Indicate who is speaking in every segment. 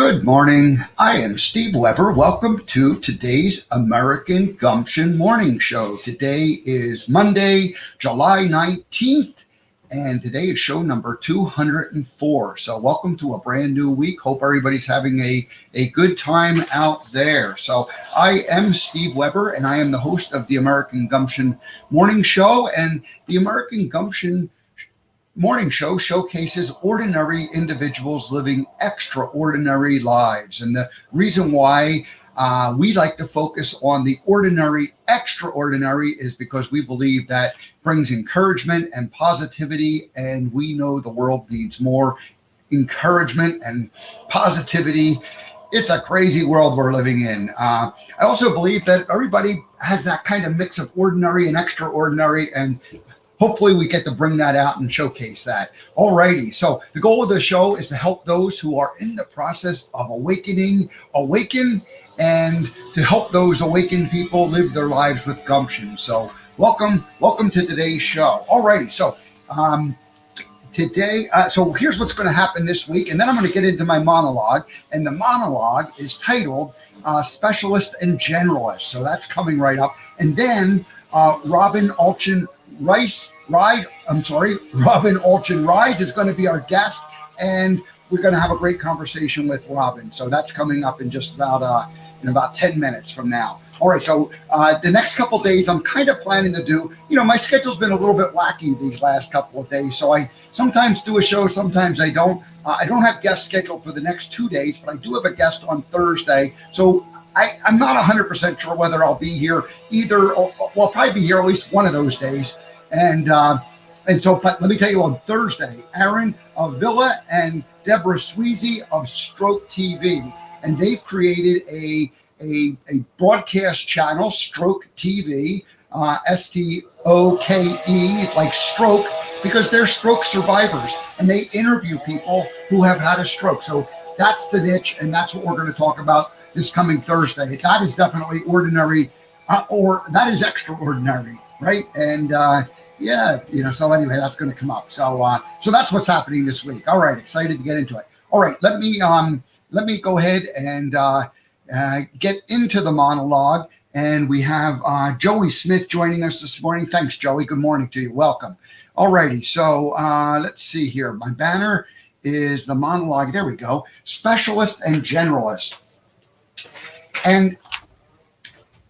Speaker 1: Good morning. I am Steve Weber. Welcome to today's American Gumption Morning Show. Today is Monday, July 19th, and today is show number 204. So welcome to a brand new week. Hope everybody's having a good time out there. So I am Steve Weber, and I am the host of the American Gumption Morning Show, and the American Gumption Morning Show showcases ordinary individuals living extraordinary lives. And the reason why we like to focus on the ordinary, extraordinary is because we believe that brings encouragement and positivity. And we know the world needs more encouragement and positivity. It's a crazy world we're living in. I also believe that everybody has that kind of mix of ordinary and extraordinary, and hopefully we get to bring that out and showcase that. Alrighty, so the goal of the show is to help those who are in the process of awakening, awaken, and to help those awakened people live their lives with gumption. So welcome to today's show. Alrighty, so today, so here's what's going to happen this week, and then I'm going to get into my monologue, and the monologue is titled Specialist and Generalist. So that's coming right up, and then Alchin Rise is going to be our guest, and we're going to have a great conversation with Robin. So that's coming up in just about in about 10 minutes from now. All right, so the next couple of days I'm kind of planning to do, my schedule's been a little bit wacky these last couple of days, so I sometimes do a show, sometimes I don't. I don't have guests scheduled for the next 2 days, but I do have a guest on Thursday. So I'm not 100% sure whether I'll be here either, or I'll probably be here at least one of those days. And so, but let me tell you, on Thursday, Aaron of Villa and Deborah Sweezy of Stroke TV, and they've created a broadcast channel, Stroke TV, STOKE, like stroke, because they're stroke survivors, and they interview people who have had a stroke. So that's the niche, and that's what we're going to talk about this coming Thursday. That is definitely ordinary, or that is extraordinary, right? And so anyway, that's going to come up. So that's what's happening this week. All right, excited to get into it. All right, let me go ahead and get into the monologue. And we have Joey Smith joining us this morning. Thanks, Joey. Good morning to you. Welcome. All righty. So let's see here. My banner is the monologue. There we go. Specialist and Generalist. And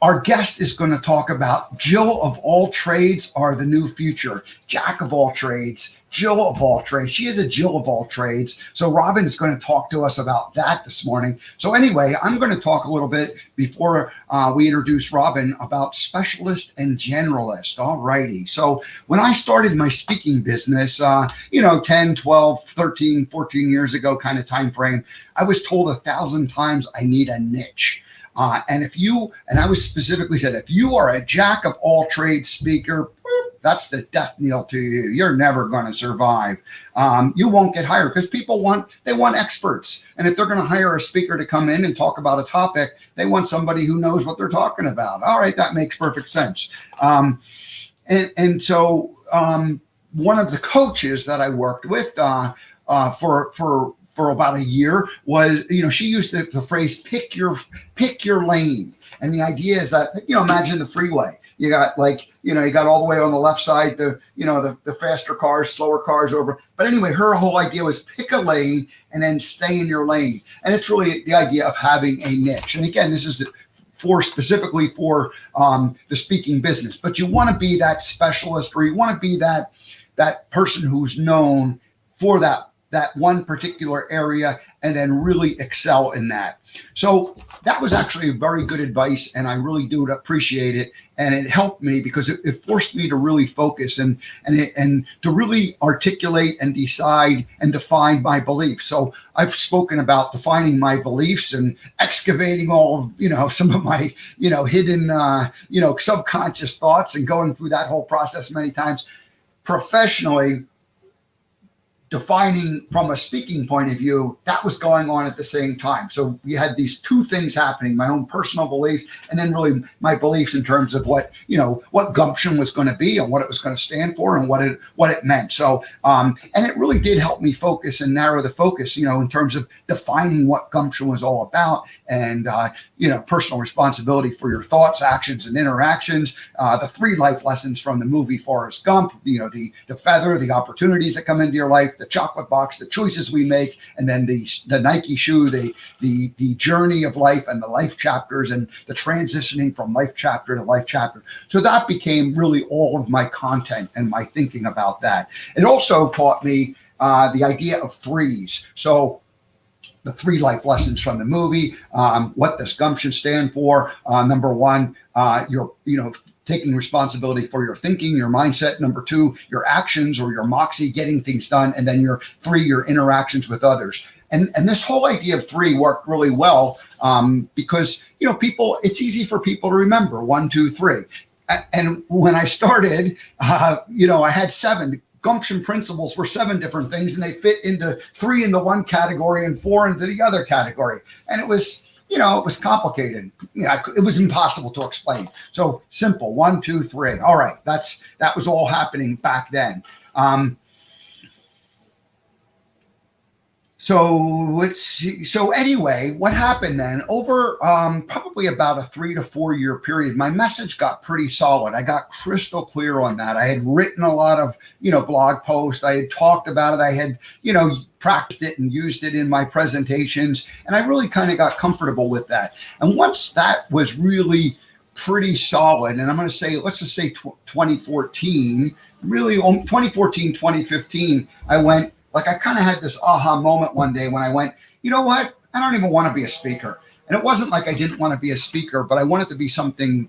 Speaker 1: our guest is going to talk about Jill of all trades are the new future. Jack of all trades, Jill of all trades. She is a Jill of all trades. So Robin is going to talk to us about that this morning. So anyway, I'm going to talk a little bit before we introduce Robin about specialist and generalist. All righty. So when I started my speaking business, 10, 12, 13, 14 years ago kind of time frame, I was told 1,000 times I need a niche. And I was specifically said, if you are a jack of all trades speaker, that's the death knell to you. You're never going to survive. You won't get hired because people want experts. And if they're going to hire a speaker to come in and talk about a topic, they want somebody who knows what they're talking about. All right, that makes perfect sense. So one of the coaches that I worked with for about a year was, she used the phrase, pick your lane. And the idea is that, imagine the freeway. You got you got all the way on the left side, the faster cars, slower cars over. But anyway, her whole idea was pick a lane and then stay in your lane. And it's really the idea of having a niche. And again, this is specifically for the speaking business, but you want to be that specialist, or you want to be that person who's known for that one particular area and then really excel in that. So that was actually very good advice, and I really do appreciate it. And it helped me because it forced me to really focus and to really articulate and decide and define my beliefs. So I've spoken about defining my beliefs and excavating all of, some of my, hidden, subconscious thoughts, and going through that whole process many times. Professionally, defining from a speaking point of view, that was going on at the same time. So we had these two things happening, my own personal beliefs, and then really my beliefs in terms of what gumption was going to be and what it was going to stand for and what it meant. So, and it really did help me focus and narrow the focus, in terms of defining what gumption was all about, and, personal responsibility for your thoughts, actions, and interactions, the 3 life lessons from the movie Forrest Gump, the feather, the opportunities that come into your life, the chocolate box, the choices we make, and then the Nike shoe, the journey of life and the life chapters and the transitioning from life chapter to life chapter. So that became really all of my content and my thinking about that. It also taught me the idea of threes. So the 3 life lessons from the movie, what does gumption stand for? Number 1, you're taking responsibility for your thinking, your mindset. Number 2, your actions or your moxie, getting things done. And then your 3, your interactions with others. And this whole idea of 3 worked really well because, people, it's easy for people to remember 1, 2, 3. And when I started, I had 7. Gumption principles were 7 different things, and they fit into 3 into one category and 4 into the other category. And it was, it was complicated. It was impossible to explain. So simple, 1, 2, 3. All right, that was all happening back then. So let's see. So anyway, what happened then over probably about a 3 to 4 year period, my message got pretty solid. I got crystal clear on that. I had written a lot of, blog posts. I had talked about it. I had, practiced it and used it in my presentations. And I really kind of got comfortable with that. And once that was really pretty solid, and I'm going to say, let's just say 2014, really 2014, 2015, I went, I kind of had this aha moment one day when I went, you know what? I don't even want to be a speaker. And it wasn't like I didn't want to be a speaker, but I wanted to be something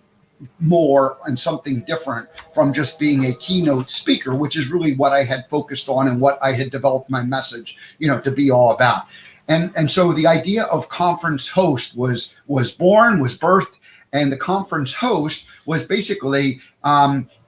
Speaker 1: more and something different from just being a keynote speaker, which is really what I had focused on and what I had developed my message, to be all about. And so the idea of conference host was birthed. And the conference host was basically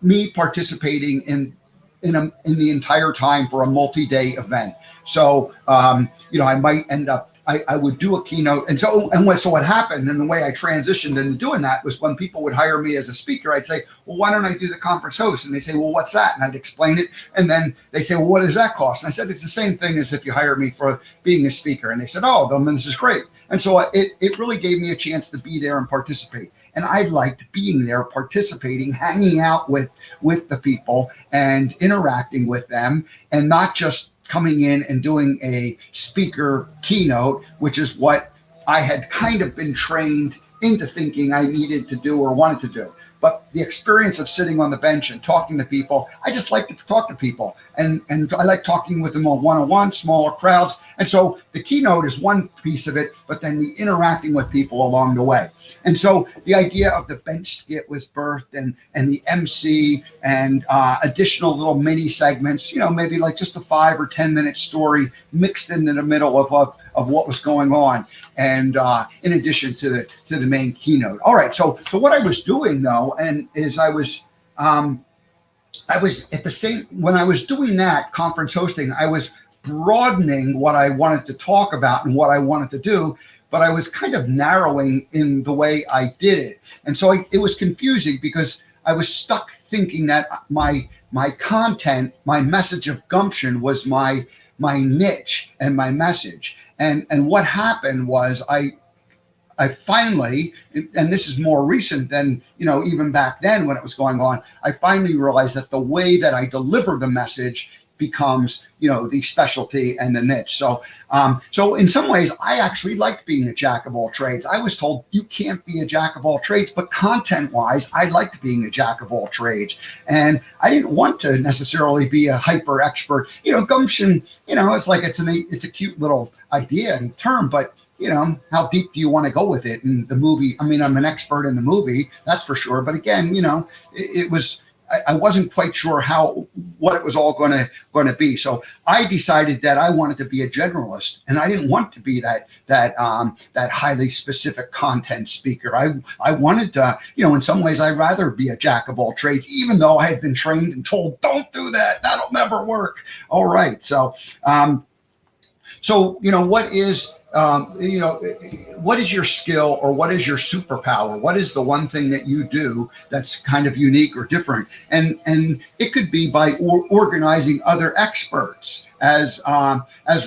Speaker 1: me participating in the entire time for a multi-day event. So, I might end up, I would do a keynote. And so what happened, and the way I transitioned into doing that was when people would hire me as a speaker, I'd say, well, why don't I do the conference host? And they'd say, well, what's that? And I'd explain it. And then they'd say, well, what does that cost? And I said, it's the same thing as if you hire me for being a speaker. And they said, oh, then this is great. And so it really gave me a chance to be there and participate. And I liked being there, participating, hanging out with the people and interacting with them, and not just coming in and doing a speaker keynote, which is what I had kind of been trained into thinking I needed to do or wanted to do. But the experience of sitting on the bench and talking to people, I just like to talk to people. And I like talking with them on one-on-one, smaller crowds. And so the keynote is one piece of it, but then the interacting with people along the way. And so the idea of the bench skit was birthed, and the MC and additional little mini segments, maybe like just a 5 or 10 minute story mixed into the middle of what was going on, and in addition to the main keynote. All right, so what I was doing though, and is I was at the same, when I was doing that conference hosting, I was broadening what I wanted to talk about and what I wanted to do, but I was kind of narrowing in the way I did it. And so it was confusing because I was stuck thinking that my content, my message of gumption was my niche and my message. And what happened was I finally, and this is more recent than, even back then when it was going on, I finally realized that the way that I deliver the message becomes, the specialty and the niche. So in some ways, I actually liked being a jack of all trades. I was told you can't be a jack of all trades, but content wise, I liked being a jack of all trades. And I didn't want to necessarily be a hyper expert. Gumption, it's like, it's a cute little idea and term, but how deep do you want to go with it? And the movie, I'm an expert in the movie, that's for sure. But again, it was, I wasn't quite sure what it was all going to be. So I decided that I wanted to be a generalist, and I didn't want to be that highly specific content speaker. I wanted to, in some ways, I'd rather be a jack of all trades, even though I had been trained and told, don't do that. That'll never work. All right. So, what is your skill, or what is your superpower? What is the one thing that you do that's kind of unique or different? And it could be by organizing other experts, as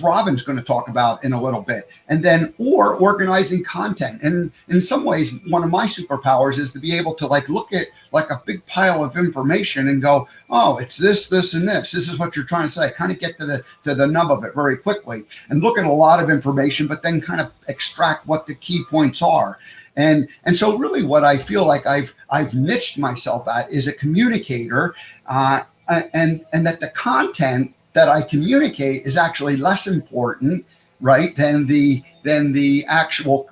Speaker 1: Robin's going to talk about in a little bit, and then or organizing content. And in some ways, one of my superpowers is to be able to look at a big pile of information and go, oh, it's this, this, and this. This is what you're trying to say. Kind of get to the nub of it very quickly, and look at a lot of information, but then kind of extract what the key points are. And so really what I feel like I've niched myself at is a communicator, and that the content that I communicate is actually less important, right, than the actual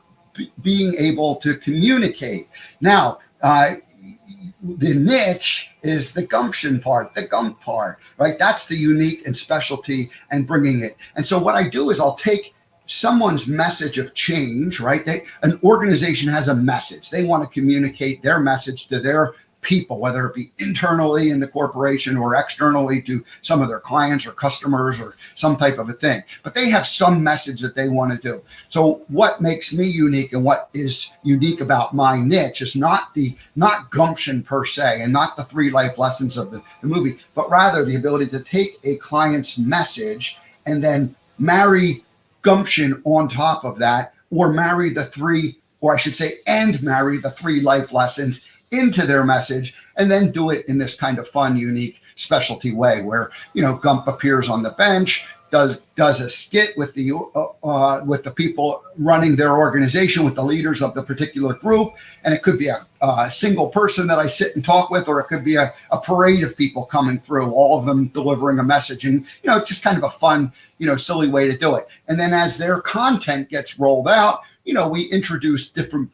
Speaker 1: being able to communicate. Now, the niche is the gumption part, the gump part, right? That's the unique and specialty and bringing it. And so what I do is I'll take someone's message of change, right? An organization has a message. They want to communicate their message to their people, whether it be internally in the corporation or externally to some of their clients or customers or some type of a thing. But they have some message that they want to do. So what makes me unique and what is unique about my niche is not gumption per se, and not the 3 life lessons of the movie, but rather the ability to take a client's message and then marry gumption on top of that, or marry the 3 life lessons into their message, and then do it in this kind of fun, unique, specialty way where, Gump appears on the bench, does a skit with the people running their organization, with the leaders of the particular group. And it could be a single person that I sit and talk with, or it could be a parade of people coming through, all of them delivering a message. And, it's just kind of a fun, silly way to do it. And then as their content gets rolled out, we introduce different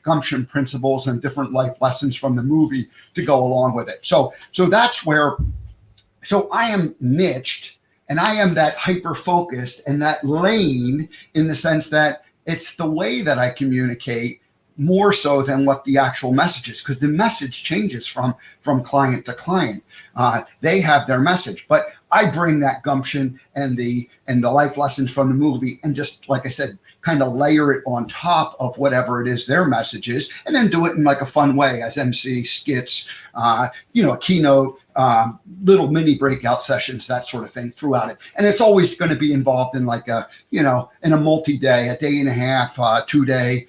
Speaker 1: gumption principles and different life lessons from the movie to go along with it. So that's where, I am niched, and I am that hyper-focused and that lane, in the sense that it's the way that I communicate more so than what the actual message is, because the message changes from client to client. They have their message, but I bring that gumption and the life lessons from the movie, and just, like I said, kind of layer it on top of whatever it is their message is, and then do it in a fun way as MC skits, a keynote, little mini breakout sessions, that sort of thing throughout it. And it's always going to be involved in in a multi-day, a day and a half, 2-day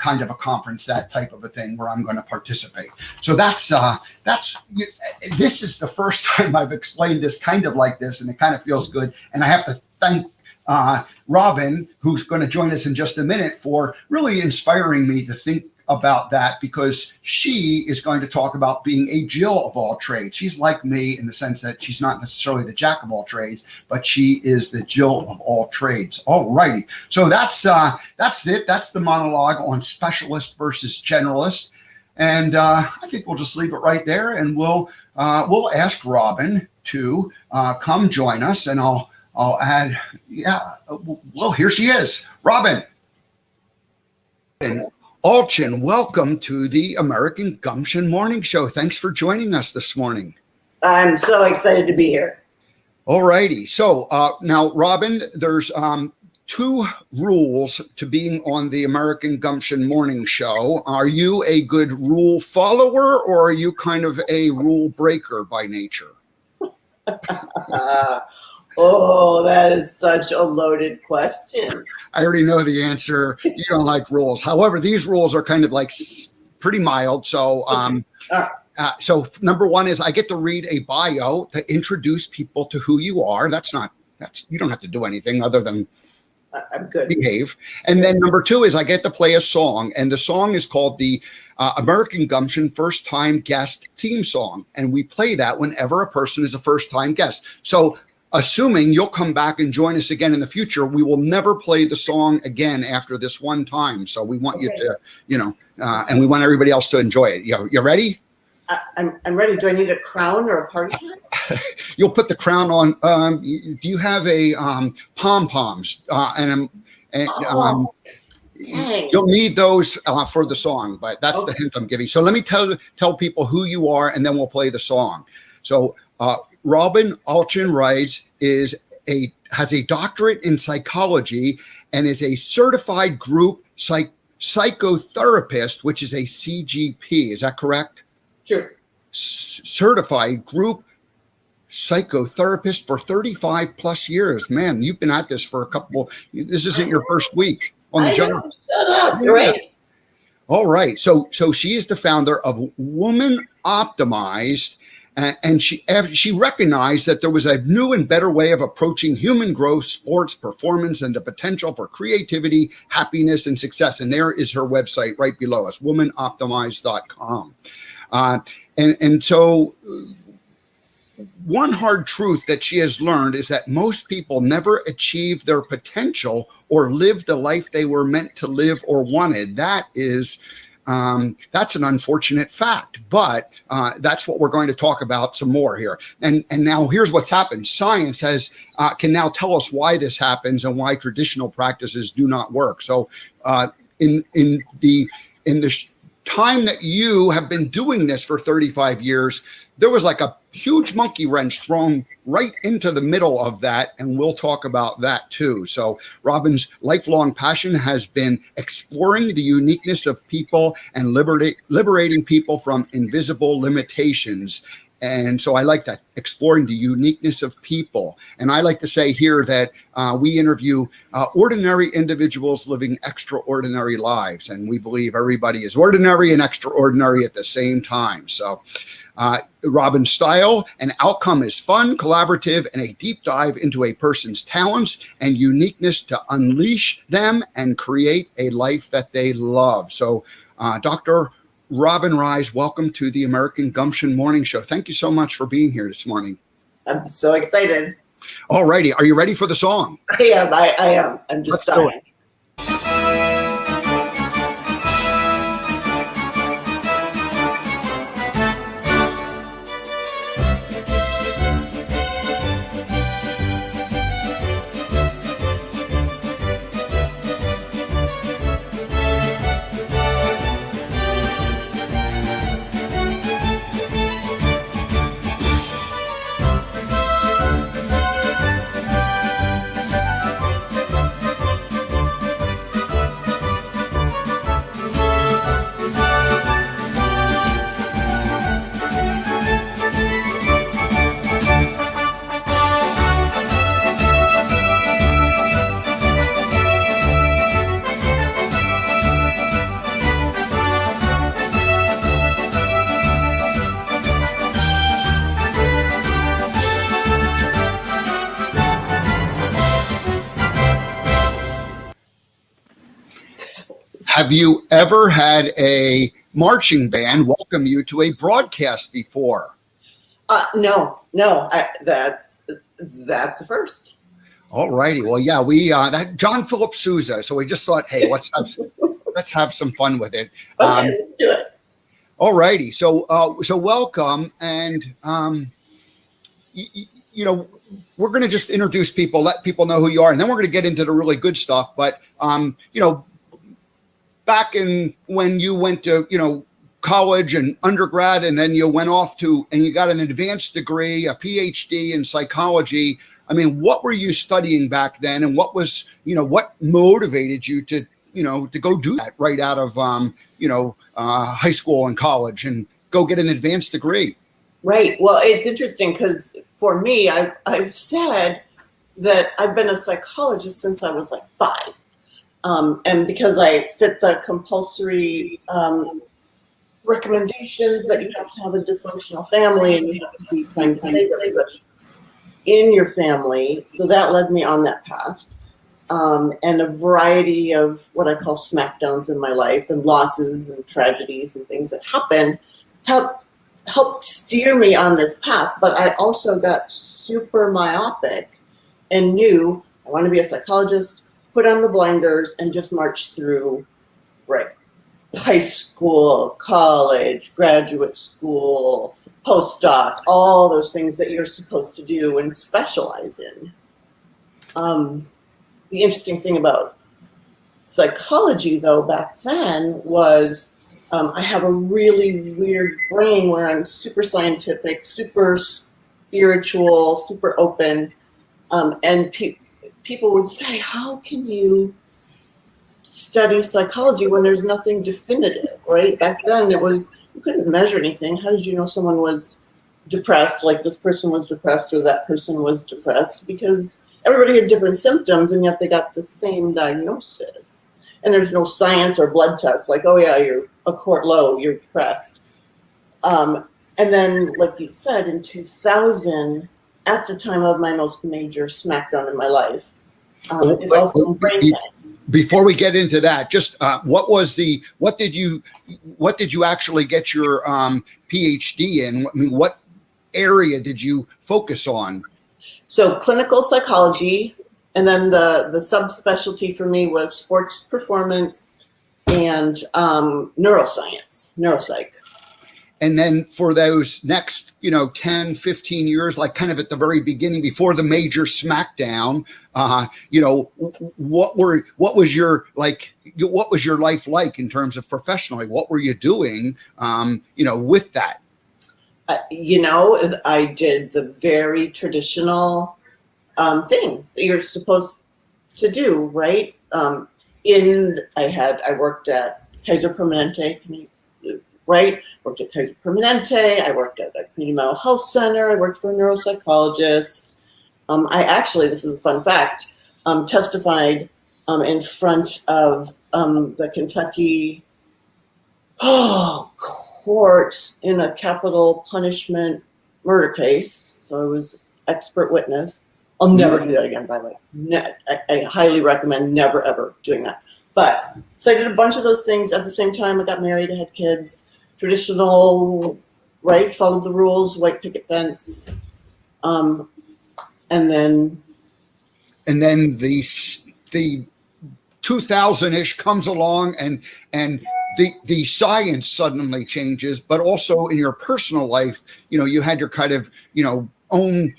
Speaker 1: kind of a conference, that type of a thing where I'm going to participate. So this is the first time I've explained this kind of like this, and it kind of feels good. And I have to thank Robin, who's going to join us in just a minute, for really inspiring me to think about that, because she is going to talk about being a Jill of all trades. She's like me in the sense that she's not necessarily the jack of all trades, but she is the Jill of all trades. All righty. So that's it. That's the monologue on specialist versus generalist. And I think we'll just leave it right there, and we'll ask Robin to come join us, and I'll add, well, here she is, Robin. And Alchin, welcome to the American Gumption Morning Show. Thanks for joining us this morning.
Speaker 2: I'm so excited to be here.
Speaker 1: All righty. So now, Robin, there's 2 rules to being on the American Gumption Morning Show. Are you a good rule follower, or are you kind of a rule breaker by nature?
Speaker 2: Oh, that is such a loaded question.
Speaker 1: I already know the answer. You don't like rules. However, these rules are kind of pretty mild. So, so number 1 is I get to read a bio to introduce people to who you are. You don't have to do anything other than
Speaker 2: I'm good.
Speaker 1: Behave. And then number 2 is I get to play a song, and the song is called the American Gumption First Time Guest Theme Song. And we play that whenever a person is a first time guest. So assuming you'll come back and join us again in the future, we will never play the song again after this one time. So we want you to, and we want everybody else to enjoy it. You ready?
Speaker 2: I'm ready. Do I need a crown or a party hat?
Speaker 1: You'll put the crown on. Do you have a pom-poms?
Speaker 2: Oh, dang.
Speaker 1: You'll need those for the song, but that's
Speaker 2: Okay.
Speaker 1: the hint I'm giving. So let me tell people who you are, and then we'll play the song. So Robin Alchin Rise has a doctorate in psychology and is a certified group psychotherapist, which is a CGP. Is that correct?
Speaker 2: Sure.
Speaker 1: Certified group psychotherapist for 35 plus years. Man, you've been at this for this isn't your first week on the job.
Speaker 2: Shut up. Great.
Speaker 1: All right. So she is the founder of Woman Optimized, and she recognized that there was a new and better way of approaching human growth, sports, performance, and the potential for creativity, happiness, and success. And there is her website right below us, womanoptimized.com. And so one hard truth that she has learned is that most people never achieve their potential or live the life they were meant to live or wanted. That's an unfortunate fact, but that's what we're going to talk about some more here. And now here's what's happened. Science can now tell us why this happens and why traditional practices do not work. So in the time that you have been doing this for 35 years, there was like a huge monkey wrench thrown right into the middle of that, and we'll talk about that too. So Robin's lifelong passion has been exploring the uniqueness of people and liberating people from invisible limitations. And so I like that, exploring the uniqueness of people. And I like to say here that we interview ordinary individuals living extraordinary lives. And we believe everybody is ordinary and extraordinary at the same time. So Robin's style and outcome is fun, collaborative, and a deep dive into a person's talents and uniqueness to unleash them and create a life that they love. So Dr. Robin Rise, welcome to the American Gumption Morning Show. Thank you so much for being here this morning.
Speaker 2: I'm so excited.
Speaker 1: All righty. Are you ready for the song?
Speaker 2: I am. I'm just dying.
Speaker 1: Have you ever had a marching band welcome you to a broadcast before?
Speaker 2: No. That's the first.
Speaker 1: All righty. Well, yeah, we that John Philip Sousa. So we just thought, hey, let's have some fun with it.
Speaker 2: Okay, let's do it.
Speaker 1: All righty. So welcome, and you know, we're going to just introduce people, let people know who you are, and then we're going to get into the really good stuff. But you know, back in when you went to, you know, college and undergrad, and then you went off and you got an advanced degree, a PhD in psychology. I mean, what were you studying back then, and what was, you know, what motivated you to, you know, to go do that right out of, high school and college and go get an advanced degree?
Speaker 2: Right. Well, it's interesting because for me, I've said that I've been a psychologist since I was like 5. And because I fit the compulsory recommendations that you have to have a dysfunctional family and you have to be trying to save everybody in your family. So that led me on that path. And a variety of what I call smackdowns in my life and losses and tragedies and things that happen helped steer me on this path. But I also got super myopic and knew I want to be a psychologist, put on the blinders and just march through. Right. high school, college, graduate school, postdoc, all those things that you're supposed to do and specialize in. The interesting thing about psychology, though, back then was I have a really weird brain where I'm super scientific, super spiritual, super open. And people would say, how can you study psychology when there's nothing definitive, right? Back then it was, you couldn't measure anything. How did you know someone was depressed, like this person was depressed or that person was depressed? Because everybody had different symptoms and yet they got the same diagnosis. And there's no science or blood tests like, oh yeah, you're a quart low, you're depressed. And then, like you said, in 2000, at the time of my most major smackdown in my life, it's also brain science.
Speaker 1: Before we get into that, just what did you actually get your PhD in? I mean, what area did you focus on?
Speaker 2: So clinical psychology, and then the subspecialty for me was sports performance and neuroscience, neuropsych.
Speaker 1: And then for those next, 10, 15 years, like kind of at the very beginning, before the major smackdown, what was your life like in terms of professionally? What were you doing, with that?
Speaker 2: I did the very traditional things that you're supposed to do, right? I worked at Kaiser Permanente, right? Worked at Kaiser Permanente. I worked at a community mental health center. I worked for a neuropsychologist. This is a fun fact, testified in front of the Kentucky court in a capital punishment murder case. So I was expert witness. I'll never do that again, by the way. I highly recommend never, ever doing that. But so I did a bunch of those things at the same time. I got married, I had kids. Traditional, right? Followed the rules, white picket fence. And then
Speaker 1: the 2000-ish comes along and the science suddenly changes, but also in your personal life, you had your kind of, own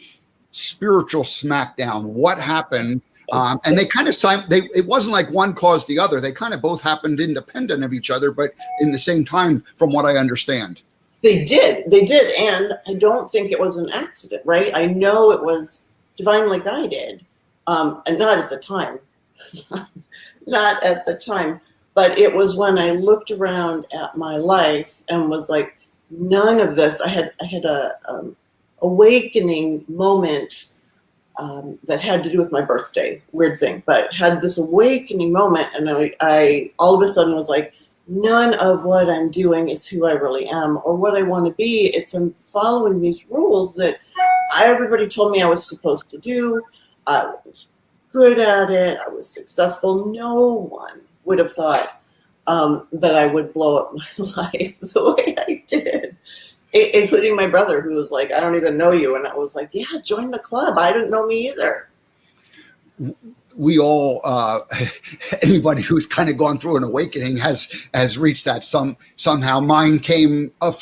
Speaker 1: spiritual smackdown. What happened? And they kind of it wasn't like one caused the other. They kind of both happened independent of each other, but in the same time, from what I understand.
Speaker 2: They did. And I don't think it was an accident, right? I know it was divinely guided. And not at the time, but it was when I looked around at my life and was like, none of this. I had a awakening moment that had to do with my birthday. Weird thing, but had this awakening moment, and I all of a sudden was like, none of what I'm doing is who I really am or what I want to be. It's I'm following these rules that everybody told me I was supposed to do. I was good at it. I was successful. No one would have thought that I would blow up my life the way I did, including my brother, who was like, I don't even know you. And I was like, yeah, join the club. I didn't know me either.
Speaker 1: We all, anybody who's kind of gone through an awakening has reached that somehow. Mine came a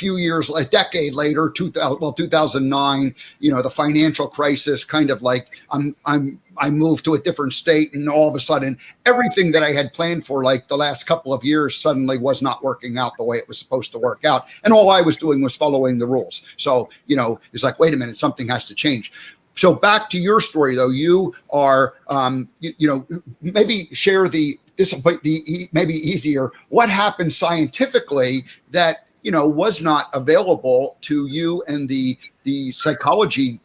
Speaker 1: decade later, 2009. The financial crisis, kind of like I moved to a different state, and all of a sudden, everything that I had planned for like the last couple of years suddenly was not working out the way it was supposed to work out, and all I was doing was following the rules. So it's like, wait a minute, something has to change. So back to your story, though, you are, maybe share this will be maybe easier. What happened scientifically that, was not available to you and the psychology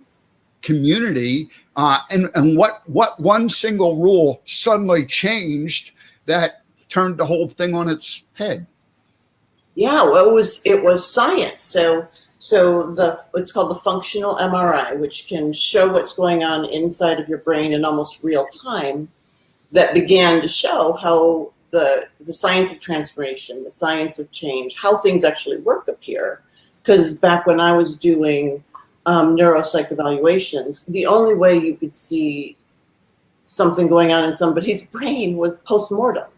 Speaker 1: community, and what one single rule suddenly changed that turned the whole thing on its head?
Speaker 2: Yeah, well, it was science. So it's called the functional MRI, which can show what's going on inside of your brain in almost real time, that began to show how the science of transformation, the science of change, how things actually work up here. Because back when I was doing neuropsych evaluations, the only way you could see something going on in somebody's brain was post-mortem,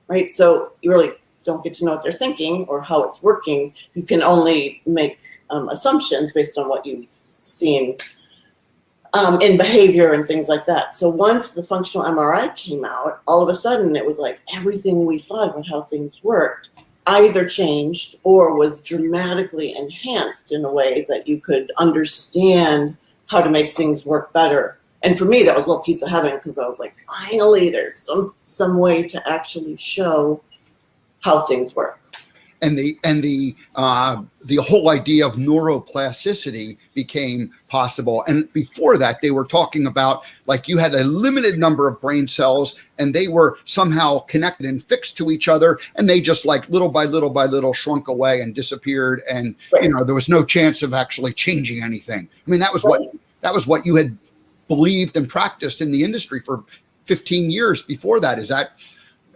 Speaker 2: right? So you really don't get to know what they're thinking or how it's working. You can only make assumptions based on what you've seen in behavior and things like that. So once the functional MRI came out, all of a sudden it was like everything we thought about how things worked either changed or was dramatically enhanced in a way that you could understand how to make things work better. And for me, that was a little piece of heaven, because I was like, finally, there's some way to actually show how things work.
Speaker 1: And the whole idea of neuroplasticity became possible. And before that, they were talking about, like, you had a limited number of brain cells, and they were somehow connected and fixed to each other, and they just, like, little by little by little shrunk away and disappeared. And
Speaker 2: Right.
Speaker 1: there was no chance of actually changing anything. I mean, that was what you had believed and practiced in the industry for 15 years before that.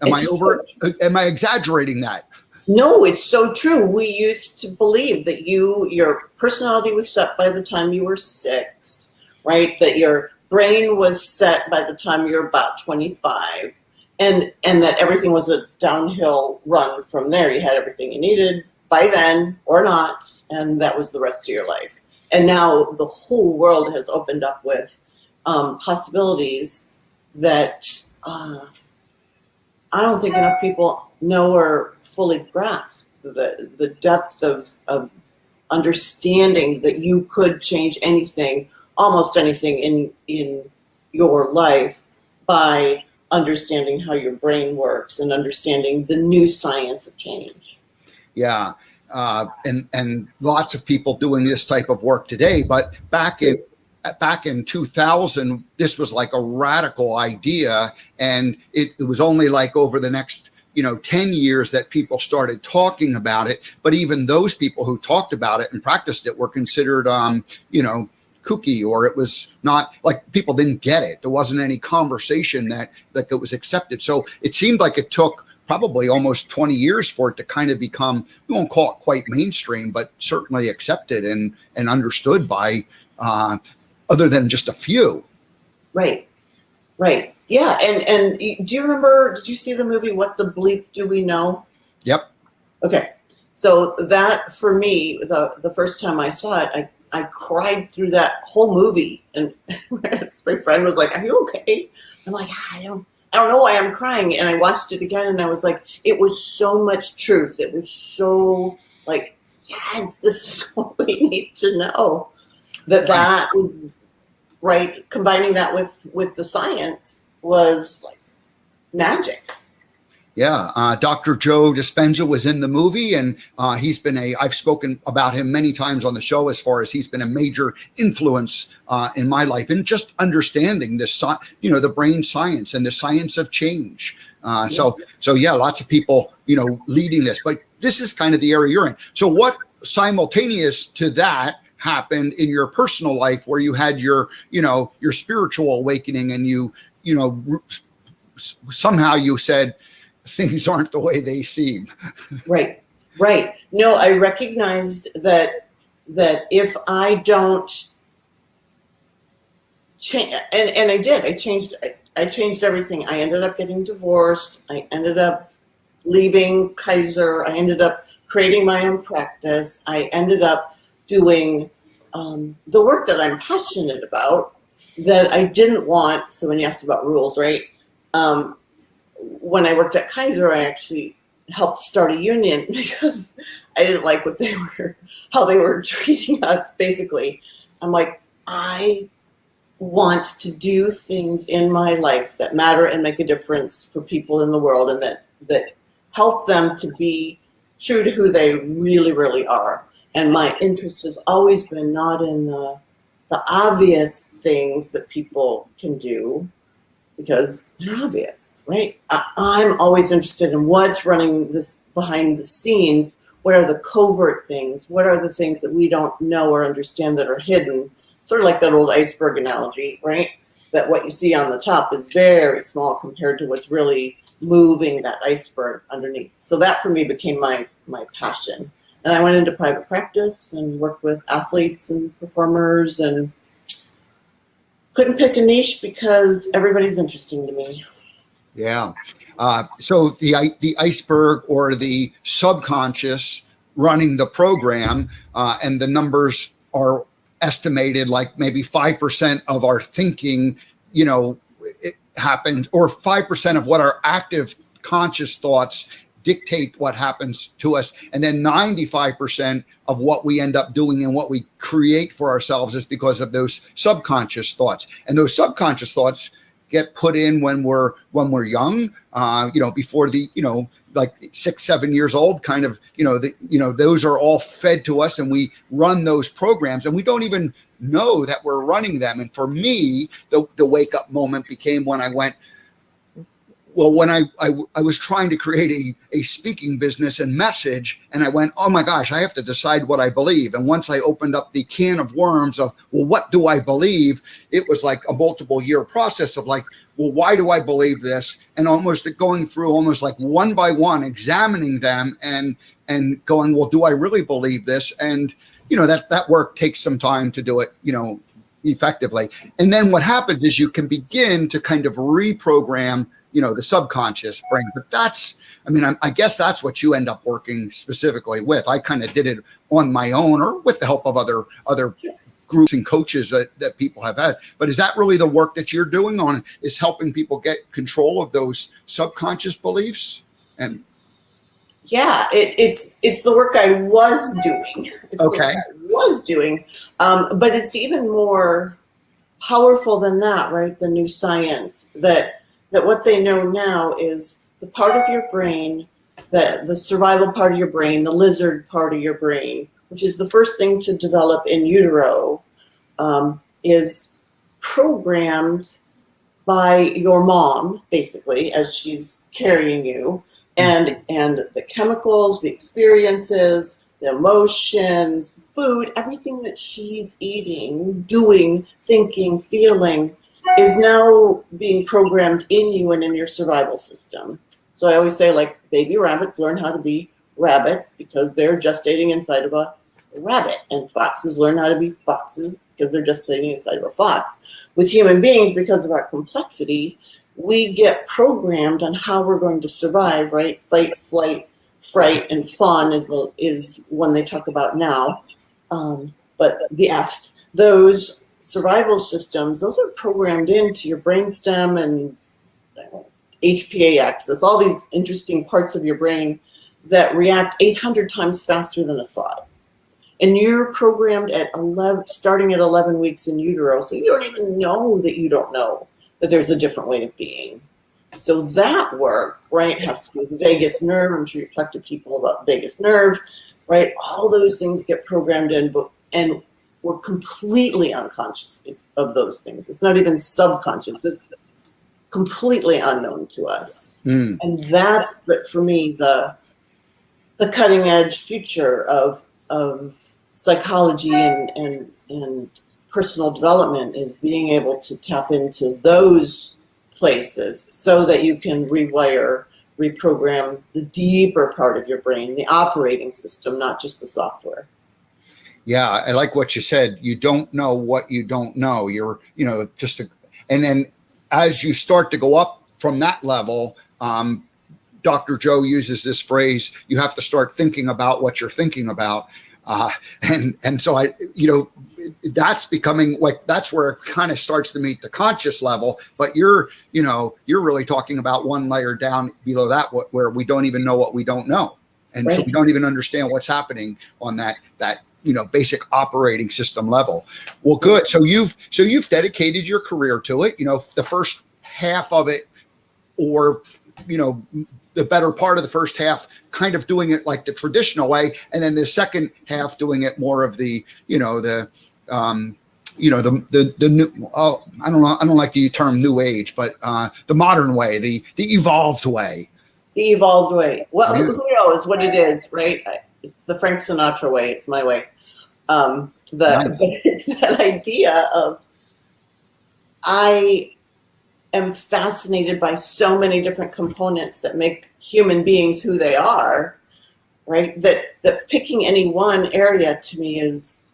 Speaker 1: Am I exaggerating that?
Speaker 2: No, it's so true. We used to believe that your personality was set by the time you were 6, right? That your brain was set by the time you're about 25, and that everything was a downhill run from there. You had everything you needed by then or not, and that was the rest of your life. And now the whole world has opened up with possibilities that I don't think enough people know or fully grasp. The depth of understanding that you could change anything, almost anything in your life, by understanding how your brain works and understanding the new science of change.
Speaker 1: Yeah. And lots of people doing this type of work today, but back in 2000, this was like a radical idea, and it was only like over the next 10 years that people started talking about it. But even those people who talked about it and practiced it were considered kooky, or it was not, like, people didn't get it. There wasn't any conversation that it was accepted. So it seemed like it took probably almost 20 years for it to kind of become, we won't call it quite mainstream, but certainly accepted and understood by other than just a few.
Speaker 2: Right. Yeah. And do you remember, did you see the movie What the Bleep Do We Know?
Speaker 1: Yep.
Speaker 2: Okay. So that, for me, the first time I saw it, I cried through that whole movie. And my friend was like, "Are you okay?" I'm like, I don't know why I'm crying. And I watched it again, and I was like, it was so much truth. It was so like, yes, this is what we need to know. That was right. Combining that with the science was like magic.
Speaker 1: Yeah. Dr. Joe Dispenza was in the movie, and I've spoken about him many times on the show, as far as he's been a major influence in my life in just understanding this, the brain science and the science of change. So yeah, lots of people, leading this, but this is kind of the area you're in. So what simultaneous to that happened in your personal life, where you had your spiritual awakening, and somehow you said, things aren't the way they seem. Right.
Speaker 2: No, I recognized that if I don't change, and I did, I changed everything. I ended up getting divorced. I ended up leaving Kaiser. I ended up creating my own practice. I ended up doing the work that I'm passionate about, that I didn't want. So when you asked about rules, right? When I worked at Kaiser, I actually helped start a union because I didn't like how they were treating us. Basically, I'm like, I want to do things in my life that matter and make a difference for people in the world, and that help them to be true to who they really, really are. And my interest has always been not in the obvious things that people can do, because they're obvious, right? I'm always interested in what's running this behind the scenes. What are the covert things? What are the things that we don't know or understand that are hidden? Sort of like that old iceberg analogy, right? That what you see on the top is very small compared to what's really moving that iceberg underneath. So that for me became my passion. And I went into private practice and worked with athletes and performers, and couldn't pick a niche because everybody's interesting to me.
Speaker 1: Yeah. So the iceberg or the subconscious running the program, and the numbers are estimated like maybe 5% of our thinking, it happens, or 5% of what our active conscious thoughts dictate what happens to us. And then 95% of what we end up doing and what we create for ourselves is because of those subconscious thoughts. And those subconscious thoughts get put in when we're young, before like 6, 7 years old, kind of, those are all fed to us, and we run those programs and we don't even know that we're running them. And for me, the wake up moment became when I went, when I was trying to create a speaking business and message, and I went, oh my gosh, I have to decide what I believe. And once I opened up the can of worms of, well, what do I believe? It was like a multiple year process of like, well, why do I believe this? And almost going through almost like one by one, examining them and going, well, do I really believe this? And, that work takes some time to do it, effectively. And then what happens is you can begin to kind of reprogram the subconscious brain. But I guess that's what you end up working specifically with. I kind of did it on my own or with the help of other groups and coaches that people have had. But is that really the work that you're doing on, is helping people get control of those subconscious beliefs? And
Speaker 2: yeah, it's the work I was doing. But it's even more powerful than that, right? The new science that what they know now is the part of your brain, the survival part of your brain, the lizard part of your brain, which is the first thing to develop in utero, is programmed by your mom, basically, as she's carrying you, and the chemicals, the experiences, the emotions, the food, everything that she's eating, doing, thinking, feeling, is now being programmed in you and in your survival system. So I always say, like, baby rabbits learn how to be rabbits because they're gestating inside of a rabbit, and foxes learn how to be foxes because they're gestating inside of a fox. With human beings, because of our complexity, we get programmed on how we're going to survive, right? Fight, flight, fright, and fun is one they talk about now. But the F's, those survival systems, those are programmed into your brainstem and HPA axis, all these interesting parts of your brain that react 800 times faster than a thought. And you're programmed starting at 11 weeks in utero, so you don't even know that you don't know that there's a different way of being. So that work, right, has to do with the vagus nerve. I'm sure you've talked to people about vagus nerve, right? All those things get programmed in, and we're completely unconscious of those things. It's not even subconscious. It's completely unknown to us. And that's, for me, the cutting edge future of psychology and personal development, is being able to tap into those places so that you can reprogram the deeper part of your brain, the operating system, not just the software.
Speaker 1: Yeah, I like what you said. You don't know what you don't know. You're, and then as you start to go up from that level, Dr. Joe uses this phrase, you have to start thinking about what you're thinking about. And so that's becoming like, that's where it kind of starts to meet the conscious level, but you're really talking about one layer down below that, where we don't even know what we don't know. And right. So we don't even understand what's happening on that basic operating system level. Well, good. So you've dedicated your career to it, the first half of it, or, the better part of the first half, kind of doing it like the traditional way. And then the second half doing it more of the new, I don't like the term new age, but the modern way, the evolved way.
Speaker 2: The evolved way. Well, yeah. Who knows what it is, right? It's the Frank Sinatra way. It's my way. Nice. That idea of, I am fascinated by so many different components that make human beings who they are, right? That picking any one area to me is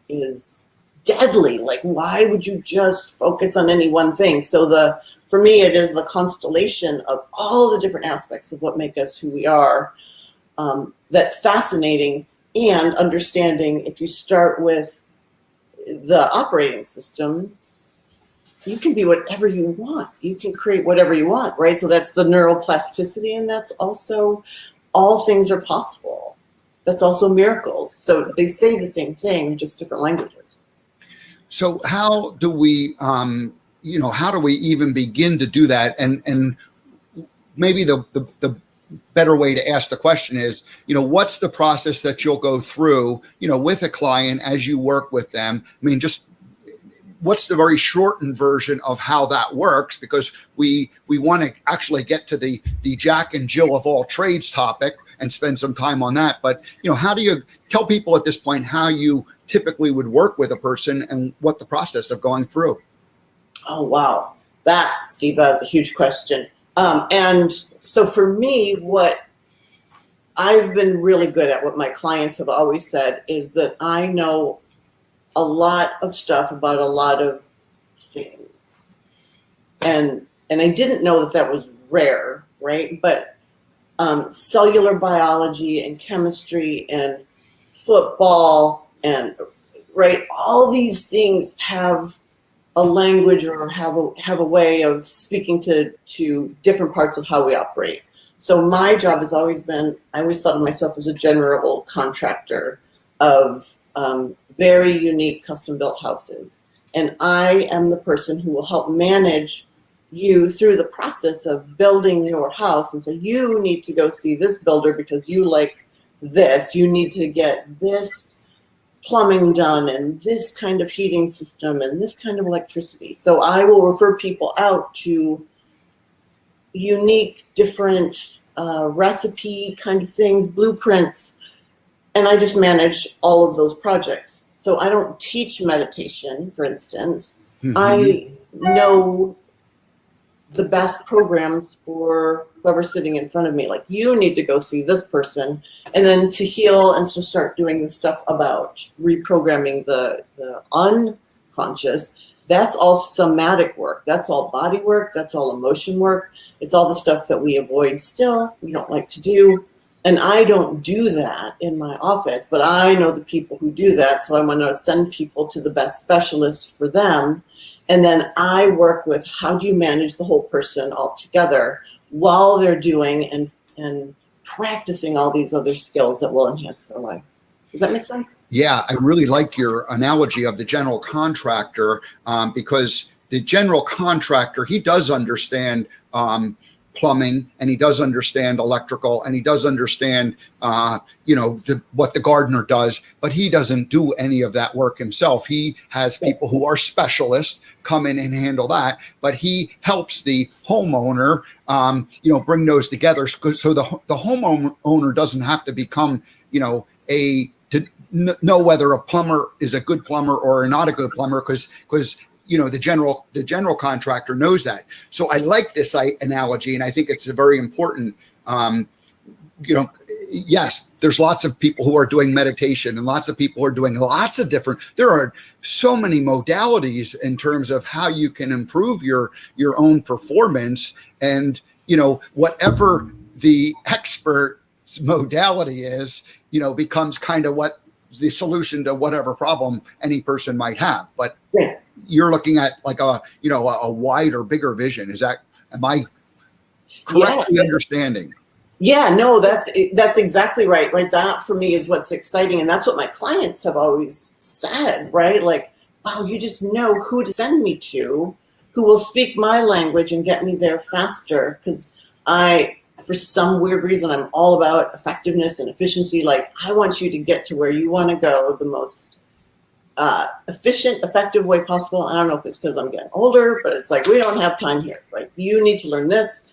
Speaker 2: deadly. Like, why would you just focus on any one thing? So for me, it is the constellation of all the different aspects of what make us who we are. That's fascinating, and understanding if you start with the operating system, you can be whatever you want. You can create whatever you want, right? So that's the neuroplasticity, and that's also all things are possible. That's also miracles. So they say the same thing, just different languages.
Speaker 1: So how do we, how do we even begin to do that? And maybe the better way to ask the question is, what's the process that you'll go through, with a client as you work with them? I mean, just what's the very shortened version of how that works? Because we want to actually get to the Jack and Jill of all trades topic and spend some time on that. But, how do you tell people at this point how you typically would work with a person and what the process of going through?
Speaker 2: Oh, wow. That, Steve, that's a huge question. And so for me, what I've been really good at, what my clients have always said, is that I know a lot of stuff about a lot of things. And I didn't know that was rare, right? But cellular biology and chemistry and football and, right, all these things have a language or have a way of speaking to different parts of how we operate. So my job has always been, I always thought of myself as a general contractor of very unique custom-built houses. And I am the person who will help manage you through the process of building your house and say, you need to go see this builder because you like this. You need to get this plumbing done and this kind of heating system and this kind of electricity. So I will refer people out to unique, different recipe kind of things, blueprints, and I just manage all of those projects. So I don't teach meditation, for instance. Mm-hmm. I know the best programs for whoever's sitting in front of me. Like, you need to go see this person, and then to heal and to start doing the stuff about reprogramming the unconscious. That's all somatic work. That's all body work. That's all emotion work. It's all the stuff that we avoid still, we don't like to do. And I don't do that in my office, but I know the people who do that. So I want to send people to the best specialists for them. And then I work with how do you manage the whole person all together while they're doing and practicing all these other skills that will enhance their life. Does that make sense? Yeah,
Speaker 1: I really like your analogy of the general contractor, because the general contractor, he does understand plumbing, and he does understand electrical, and he does understand, what the gardener does, but he doesn't do any of that work himself. He has people who are specialists come in and handle that, but he helps the homeowner, bring those together. So the homeowner doesn't have to become, to know whether a plumber is a good plumber or not a good plumber, because the general contractor knows that. So I like this analogy, and I think it's a very important. Yes, there's lots of people who are doing meditation, and lots of people who are doing lots of different. There are so many modalities in terms of how you can improve your own performance, and whatever the expert's modality is, becomes kind of what the solution to whatever problem any person might have. But you're looking at like a wider, bigger vision. Am I correctly understanding?
Speaker 2: Yeah, no, that's exactly right. Right. That for me is what's exciting. And that's what my clients have always said, right? Like, wow, you just know who to send me to, who will speak my language and get me there faster. Because for some weird reason, I'm all about effectiveness and efficiency. Like, I want you to get to where you want to go the most efficient, effective way possible. I don't know if it's because I'm getting older, but it's like, we don't have time here. Right? You need to learn this.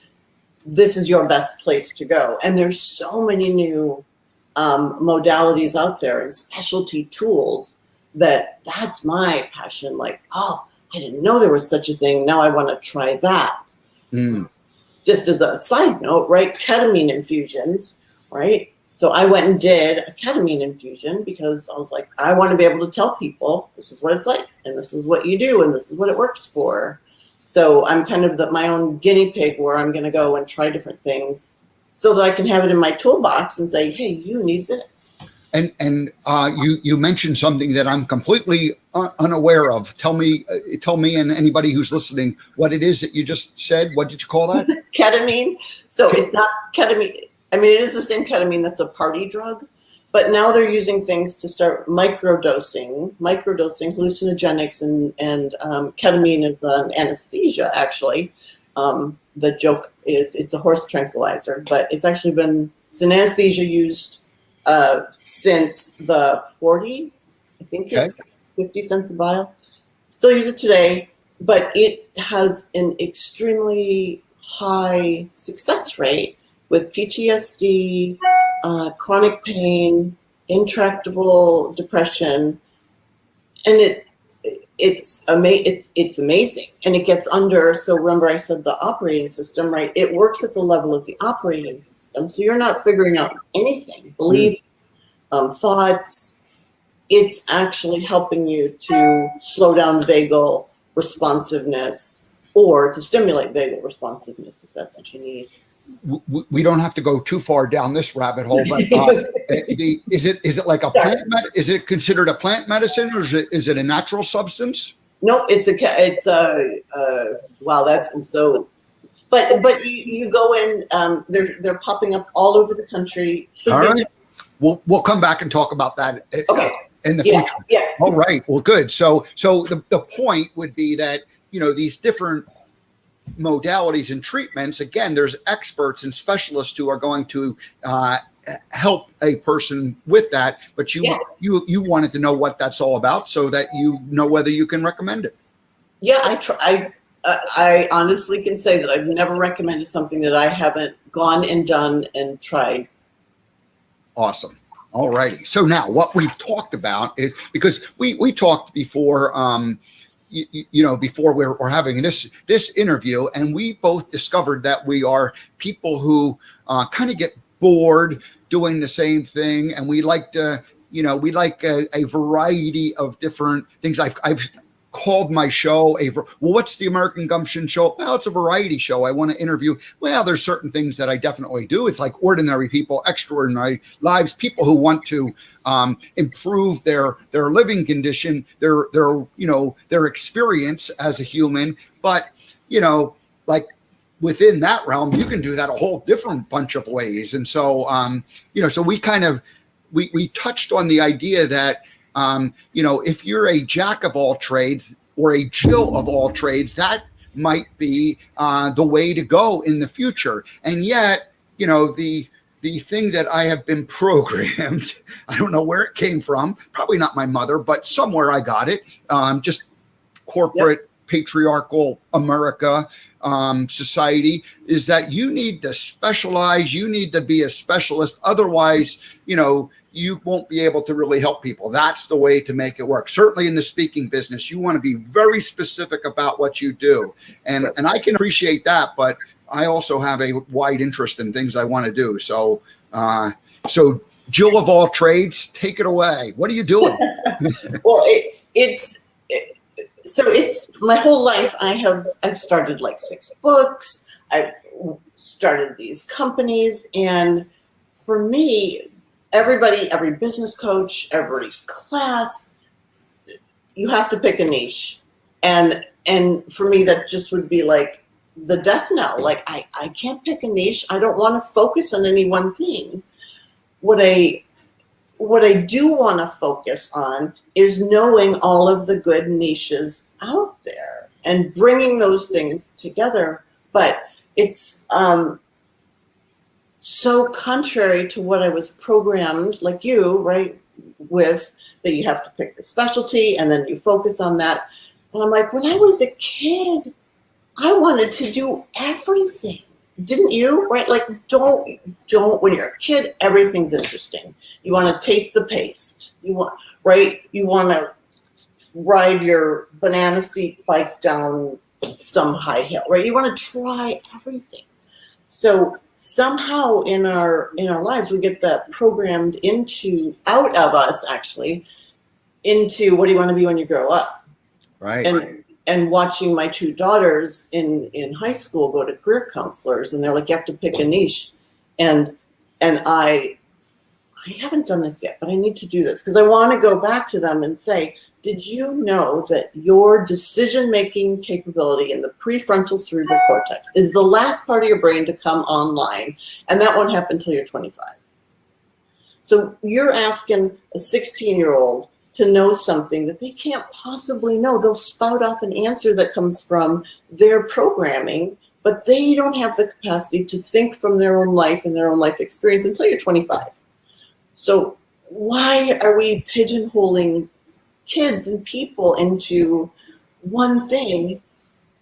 Speaker 2: This is your best place to go. And there's so many new modalities out there and specialty tools that's my passion. Like, oh, I didn't know there was such a thing. Now I want to try that. Just as a side note, right? Ketamine infusions, right? So I went and did a ketamine infusion because I was like, I want to be able to tell people this is what it's like, and this is what you do, and this is what it works for. So I'm kind of my own guinea pig where I'm going to go and try different things so that I can have it in my toolbox and say, hey, you need this.
Speaker 1: And you mentioned something that I'm completely unaware of. Tell me and anybody who's listening what it is that you just said. What did you call that?
Speaker 2: Ketamine. So it's not ketamine. I mean, it is the same ketamine that's a party drug, but now they're using things to start microdosing hallucinogenics, and ketamine is an anesthesia, actually. The joke is it's a horse tranquilizer, but it's an anesthesia used since the 40s. I think it's 50 cents a vial. Still use it today, but it has an extremely high success rate with PTSD, chronic pain, intractable depression, and it's amazing. And it gets under. So remember, I said the operating system, right? It works at the level of the operating system. So you're not figuring out anything. Believe, thoughts. It's actually helping you to slow down vagal responsiveness or to stimulate vagal responsiveness if that's what you need.
Speaker 1: We don't have to go too far down this rabbit hole, but is it like a plant? Is it considered a plant medicine, or is it a natural substance?
Speaker 2: Nope, wow, that's so. But you go in. They're popping up all over the country.
Speaker 1: All right, we'll come back and talk about that in the future.
Speaker 2: Yeah.
Speaker 1: All right. Well, good. So the point would be that these different modalities and treatments, again, there's experts and specialists who are going to help a person with that, but you wanted to know what that's all about so that you know whether you can recommend it.
Speaker 2: I honestly can say that I've never recommended something that I haven't gone and done and tried.
Speaker 1: Awesome. All righty. So now what we've talked about is, because we talked before, before we're having this interview, and we both discovered that we are people who kind of get bored doing the same thing, and we like to, we like a variety of different things. I've called my show what's the American Gumption show? Well, it's a variety show. I want to interview. Well, there's certain things that I definitely do. It's like ordinary people, extraordinary lives, people who want to improve their living condition, their experience as a human. But like within that realm, you can do that a whole different bunch of ways. And so so we kind of we touched on the idea that if you're a jack of all trades or a Jill of all trades, that might be the way to go in the future. And yet, the thing that I have been programmed, I don't know where it came from, probably not my mother, but somewhere I got it, just corporate patriarchal America society, is that you need to specialize, you need to be a specialist. Otherwise, you won't be able to really help people. That's the way to make it work. Certainly in the speaking business, you want to be very specific about what you do. And I can appreciate that, but I also have a wide interest in things I want to do. So Jill of all trades, take it away. What are you doing?
Speaker 2: Well, it's my whole life. I've started like 6 books. I've started these companies, and for me, every business coach, every class, you have to pick a niche. And for me, that just would be like the death knell. Like I can't pick a niche. I don't want to focus on any one thing. What I do want to focus on is knowing all of the good niches out there and bringing those things together. But it's so contrary to what I was programmed, like you, right, with that you have to pick the specialty and then you focus on that. And I'm like, when I was a kid, I wanted to do everything. Didn't you? Right? Like, don't, when you're a kid, everything's interesting. You want to taste the paste. You want to ride your banana seat bike down some high hill, right? You want to try everything. So somehow in our lives, we get that programmed out of us actually, into what do you want to be when you grow up?
Speaker 1: Right.
Speaker 2: And watching my two daughters in high school go to career counselors, and they're like, you have to pick a niche. And I haven't done this yet, but I need to do this because I want to go back to them and say, did you know that your decision-making capability in the prefrontal cerebral cortex is the last part of your brain to come online, and that won't happen until you're 25? So you're asking a 16-year-old to know something that they can't possibly know. They'll spout off an answer that comes from their programming, but they don't have the capacity to think from their own life and their own life experience until you're 25. So why are we pigeonholing kids and people into one thing,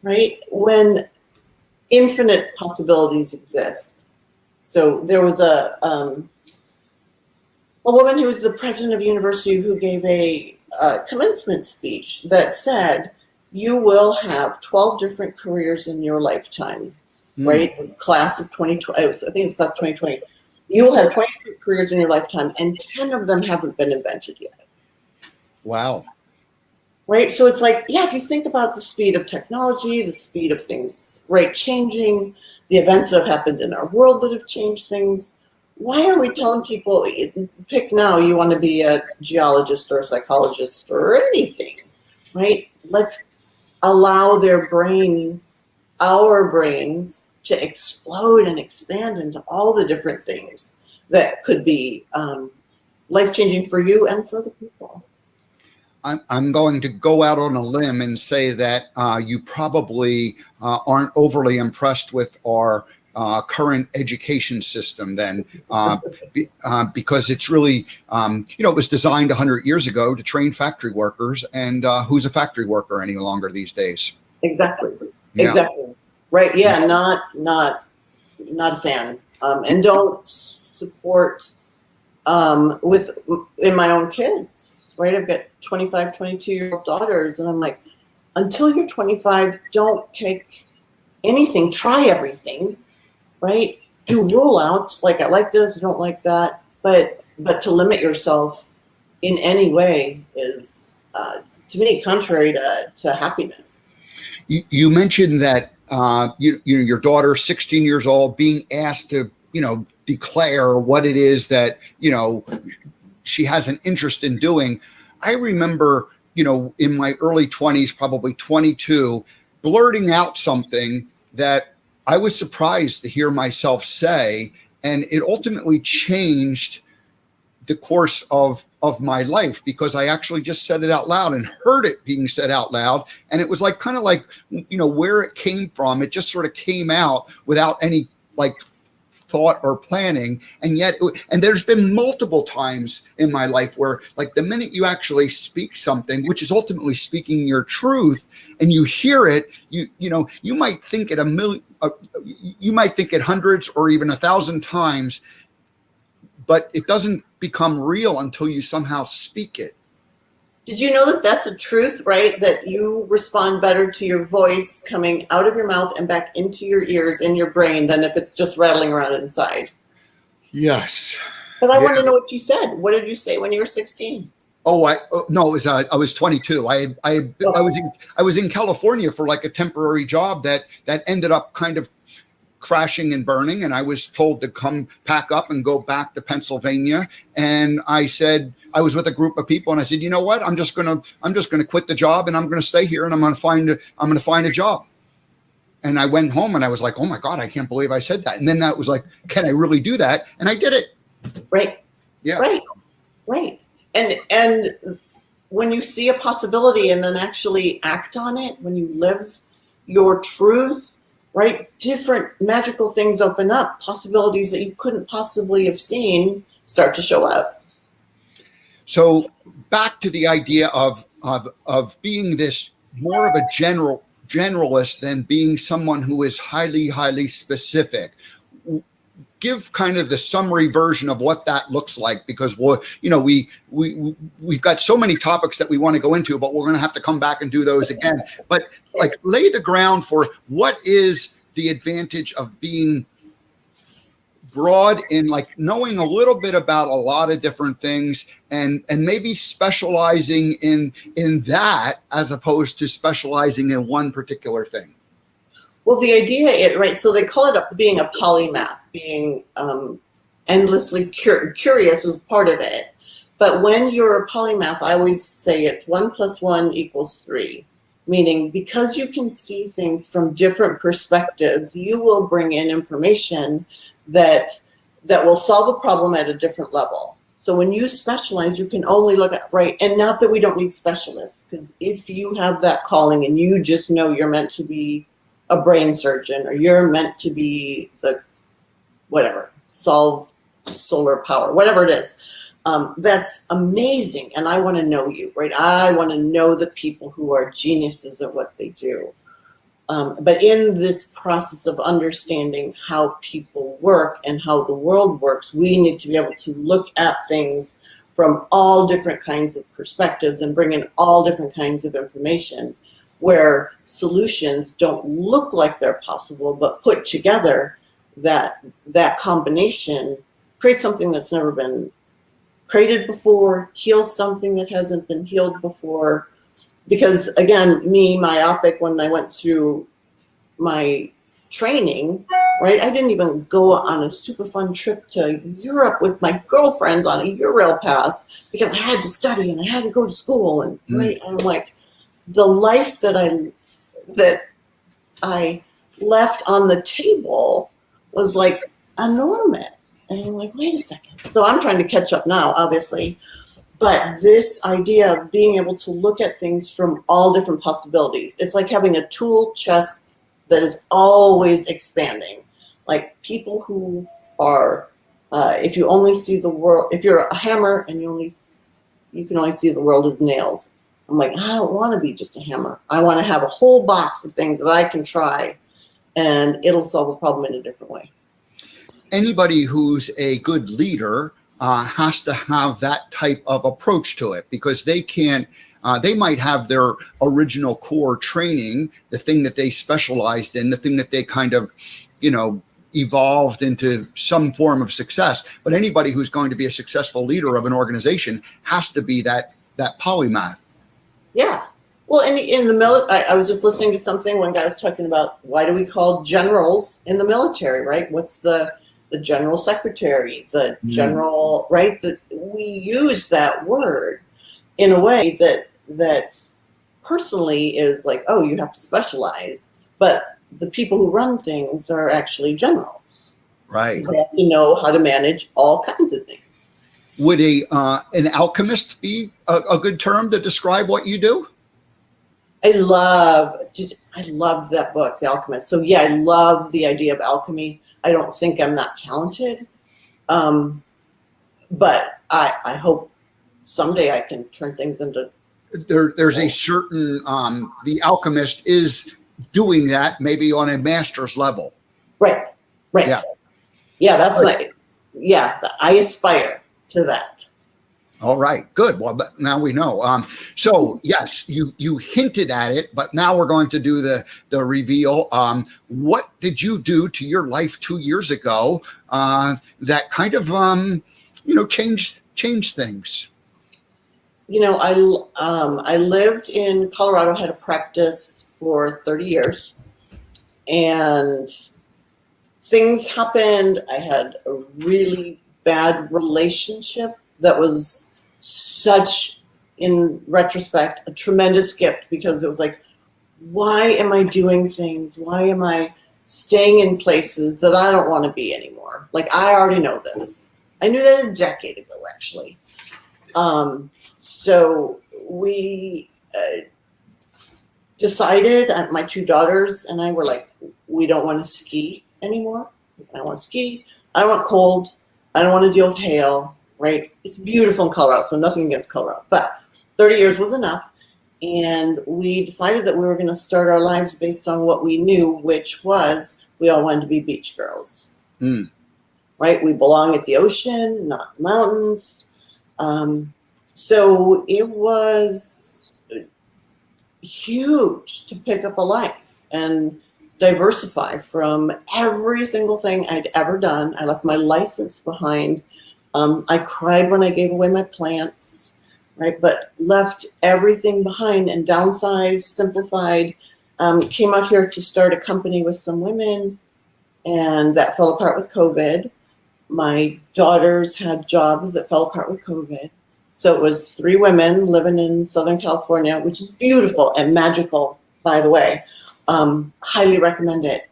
Speaker 2: right, when infinite possibilities exist? So there was a woman who was the president of a university who gave a commencement speech that said, you will have 12 different careers in your lifetime, right? It was class of 2020, I think it was class of 2020. You will have 22 careers in your lifetime, and 10 of them haven't been invented yet.
Speaker 1: Wow.
Speaker 2: Right? So it's like, yeah, if you think about the speed of technology, the speed of things, right, changing, the events that have happened in our world that have changed things, why are we telling people, pick now, you want to be a geologist or a psychologist or anything, right? Let's allow their brains, our brains, to explode and expand into all the different things that could be life-changing for you and for other people.
Speaker 1: I'm going to go out on a limb and say that you probably aren't overly impressed with our current education system then, because it's really, it was designed 100 years ago to train factory workers, and who's a factory worker any longer these days?
Speaker 2: Exactly.
Speaker 1: Yeah.
Speaker 2: Exactly. Right. Yeah. Not a fan. And don't support in my own kids, right? I've got 25, 22-year-old daughters, and I'm like, until you're 25, don't pick anything, try everything, right? Do rule outs, like I like this, I don't like that, but to limit yourself in any way is, to me, contrary to happiness.
Speaker 1: You mentioned that your daughter, 16 years old, being asked to, declare what it is that, she has an interest in doing. I remember, in my early 20s, probably 22, blurting out something that I was surprised to hear myself say, and it ultimately changed the course of my life, because I actually just said it out loud and heard it being said out loud. And it was like, kind of like, where it came from. It just sort of came out without any thought or planning. And yet, and there's been multiple times in my life where, like, the minute you actually speak something, which is ultimately speaking your truth, and you hear it, you might think it you might think it hundreds or even 1,000 times, but it doesn't become real until you somehow speak it.
Speaker 2: Did you know that that's a truth, right? That you respond better to your voice coming out of your mouth and back into your ears in your brain than if it's just rattling around inside?
Speaker 1: Yes.
Speaker 2: But I want to know what you said. What did you say when you were 16?
Speaker 1: No, I was 22. I was in California for like a temporary job that ended up kind of crashing and burning, and I was told to come pack up and go back to Pennsylvania. And I said, I was with a group of people, and I said, you know what? I'm just gonna quit the job, and I'm gonna stay here, and I'm gonna find a job. And I went home, and I was like, oh my God, I can't believe I said that. And then that was like, can I really do that? And I did it.
Speaker 2: Right.
Speaker 1: Yeah.
Speaker 2: Right. And when you see a possibility and then actually act on it, when you live your truth, right, different magical things open up. Possibilities that you couldn't possibly have seen start to show up.
Speaker 1: So back to the idea of being this more of a generalist than being someone who is highly, highly specific. Give kind of the summary version of what that looks like, because we've got so many topics that we want to go into, but we're going to have to come back and do those again. But like, lay the ground for what is the advantage of being broad in like knowing a little bit about a lot of different things and maybe specializing in that as opposed to specializing in one particular thing?
Speaker 2: Well, the idea is, right, so they call it being a polymath, being endlessly curious is part of it. But when you're a polymath, I always say it's 1 + 1 = 3. Meaning, because you can see things from different perspectives, you will bring in information that will solve a problem at a different level. So when you specialize, you can only look at, right, and not that we don't need specialists, because if you have that calling and you just know you're meant to be a brain surgeon, or you're meant to be the whatever, solve solar power, whatever it is, that's amazing. And I want to know you, right? I want to know the people who are geniuses at what they do. But in this process of understanding how people work and how the world works, we need to be able to look at things from all different kinds of perspectives and bring in all different kinds of information, where solutions don't look like they're possible, but put together, that combination creates something that's never been created before, heals something that hasn't been healed before. Because again, me, myopic, when I went through my training, right, I didn't even go on a super fun trip to Europe with my girlfriends on a Eurail pass because I had to study and I had to go to school. And right, and I'm like, the life that I left on the table was like enormous. And I'm like, wait a second. So I'm trying to catch up now, obviously. But this idea of being able to look at things from all different possibilities, it's like having a tool chest that is always expanding. Like people who are, if you only see the world, if you're a hammer and you can only see the world as nails. I'm like, I don't want to be just a hammer. I want to have a whole box of things that I can try, and it'll solve a problem in a different way.
Speaker 1: Anybody who's a good leader has to have that type of approach to it, because they can't, they might have their original core training, the thing that they specialized in, the thing that they kind of, evolved into some form of success. But anybody who's going to be a successful leader of an organization has to be that polymath.
Speaker 2: Yeah. Well, in the military, I was just listening to something, one guy was talking about, why do we call generals in the military, right? What's the general secretary, the general, right? We use that word in a way that personally is like, oh, you have to specialize. But the people who run things are actually generals.
Speaker 1: Right.
Speaker 2: They have to know how to manage all kinds of things.
Speaker 1: Would an alchemist be a good term to describe what you do?
Speaker 2: I loved that book, The Alchemist. So yeah, I love the idea of alchemy. I don't think I'm that talented, but I hope someday I can turn things into.
Speaker 1: There's a certain the alchemist is doing that maybe on a master's level.
Speaker 2: Right. Yeah. That's I aspire to that.
Speaker 1: All right, good. Well, now we know. So yes, you hinted at it, but now we're going to do the reveal. What did you do to your life 2 years ago that kind of changed things?
Speaker 2: I lived in Colorado, had a practice for 30 years, and things happened. I had a really bad relationship that was such, in retrospect, a tremendous gift, because it was like, why am I doing things? Why am I staying in places that I don't want to be anymore? Like, I already know this. I knew that a decade ago, actually. So we decided, my 2 daughters and I were like, we don't want to ski anymore. I don't want to ski. I don't want cold. I don't want to deal with hail, right? It's beautiful in Colorado, so nothing against Colorado. But 30 years was enough. And we decided that we were going to start our lives based on what we knew, which was we all wanted to be beach girls. Right? We belong at the ocean, not the mountains. So it was huge to pick up a life. And diversify from every single thing I'd ever done. I left my license behind. I cried when I gave away my plants, right? But left everything behind and downsized, simplified. Came out here to start a company with some women, and that fell apart with COVID. My daughters had jobs that fell apart with COVID. So it was 3 women living in Southern California, which is beautiful and magical, by the way. Highly recommend it.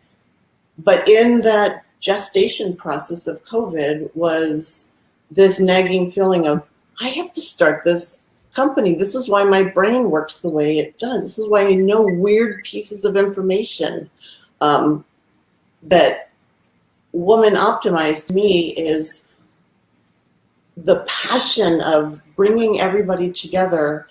Speaker 2: But in that gestation process of COVID was this nagging feeling of, I have to start this company. This is why my brain works the way it does. This is why I know weird pieces of information. That Woman Optimized to me is the passion of bringing everybody together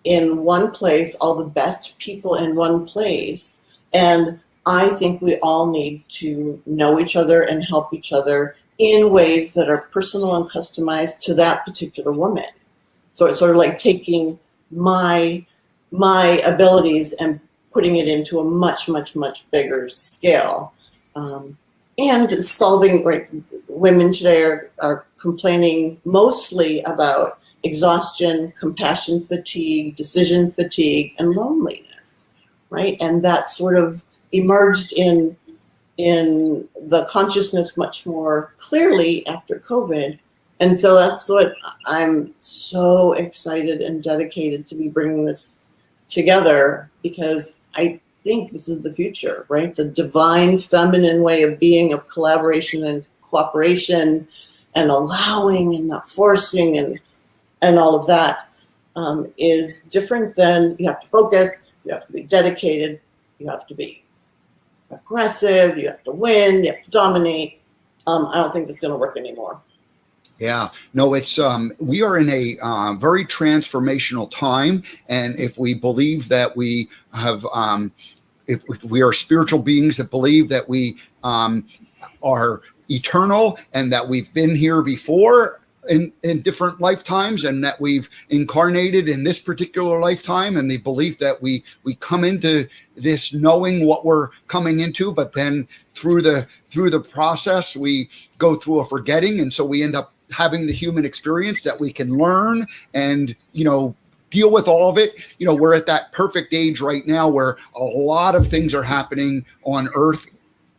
Speaker 2: in one place, all the best people in one place. And I think we all need to know each other and help each other in ways that are personal and customized to that particular woman. So it's sort of like taking my abilities and putting it into a much, much, much bigger scale. And solving, right, women today are complaining mostly about exhaustion, compassion fatigue, decision fatigue, and loneliness, right? And that sort of emerged in the consciousness much more clearly after COVID. And so that's what I'm so excited and dedicated to be bringing this together, because I think this is the future, right? The divine feminine way of being, of collaboration and cooperation and allowing and not forcing and all of that is different than you have to focus, you have to be dedicated, you have to be aggressive, you have to win, you have to dominate. I don't think that's going to work anymore.
Speaker 1: Yeah, no, it's we are in a very transformational time, and if we believe that we have, if we are spiritual beings that believe that we are eternal and that we've been here before in different lifetimes, and that we've incarnated in this particular lifetime, and the belief that we come into this knowing what we're coming into, but then through the process we go through a forgetting, and so we end up having the human experience that we can learn and deal with all of it. We're at that perfect age right now where a lot of things are happening on Earth,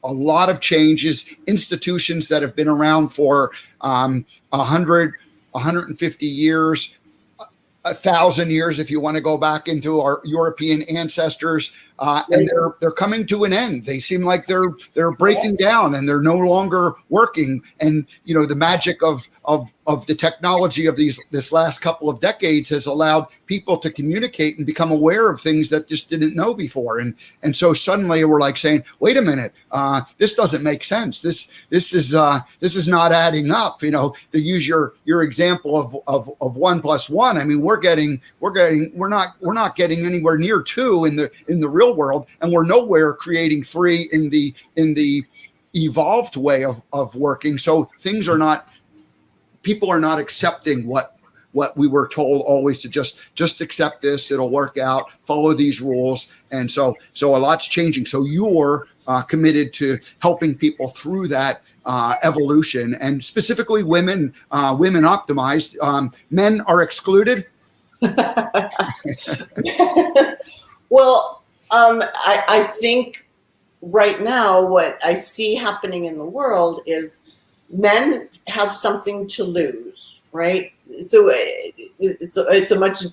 Speaker 1: a lot of changes, institutions that have been around for 100, 150 years, 1,000 years, if you want to go back into our European ancestors, and they're coming to an end. They seem like they're breaking down and they're no longer working. And the magic of the technology of this last couple of decades has allowed people to communicate and become aware of things that just didn't know before. And so suddenly we're like saying, wait a minute, this doesn't make sense. This is not adding up. To use your example of 1 + 1. I mean, we're not getting anywhere near 2 in the real world, and we're nowhere creating 3 in the evolved way of working. So people are not accepting what we were told always to just accept this, it'll work out, follow these rules. And so a lot's changing. So you're committed to helping people through that evolution, and specifically women optimized. Men are excluded.
Speaker 2: Well, I think right now what I see happening in the world is men have something to lose, right? So it's a much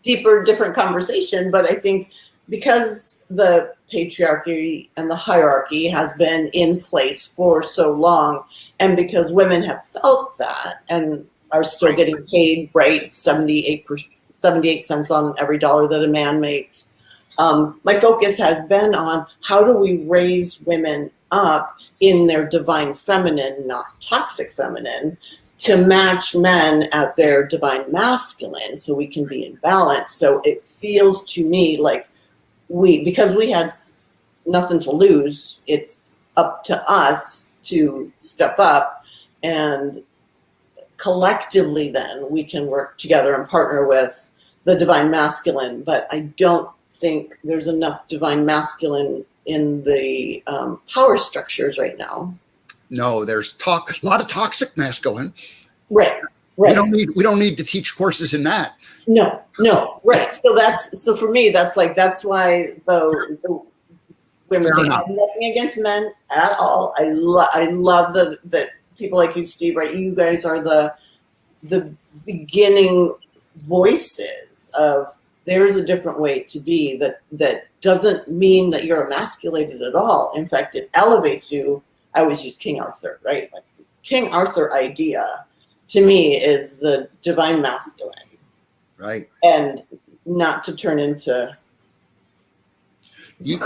Speaker 2: deeper, different conversation. But I think because the patriarchy and the hierarchy has been in place for so long, and because women have felt that and are still getting paid, right, 78 cents on every dollar that a man makes, my focus has been on how do we raise women up in their divine feminine, not toxic feminine, to match men at their divine masculine so we can be in balance. So it feels to me like because we had nothing to lose, it's up to us to step up, and collectively then we can work together and partner with the divine masculine. But I don't think there's enough divine masculine in the power structures right now.
Speaker 1: No, there's a lot of toxic masculine.
Speaker 2: Right.
Speaker 1: We don't need to teach courses in that.
Speaker 2: No, right. So for me, that's why the women think I have nothing against men at all. I love that people like you, Steve, right? You guys are the beginning voices of there's a different way to be that doesn't mean that you're emasculated at all. In fact, it elevates you. I always use King Arthur, right? Like the King Arthur idea to me is the divine masculine.
Speaker 1: Right.
Speaker 2: And not to turn into.
Speaker 1: You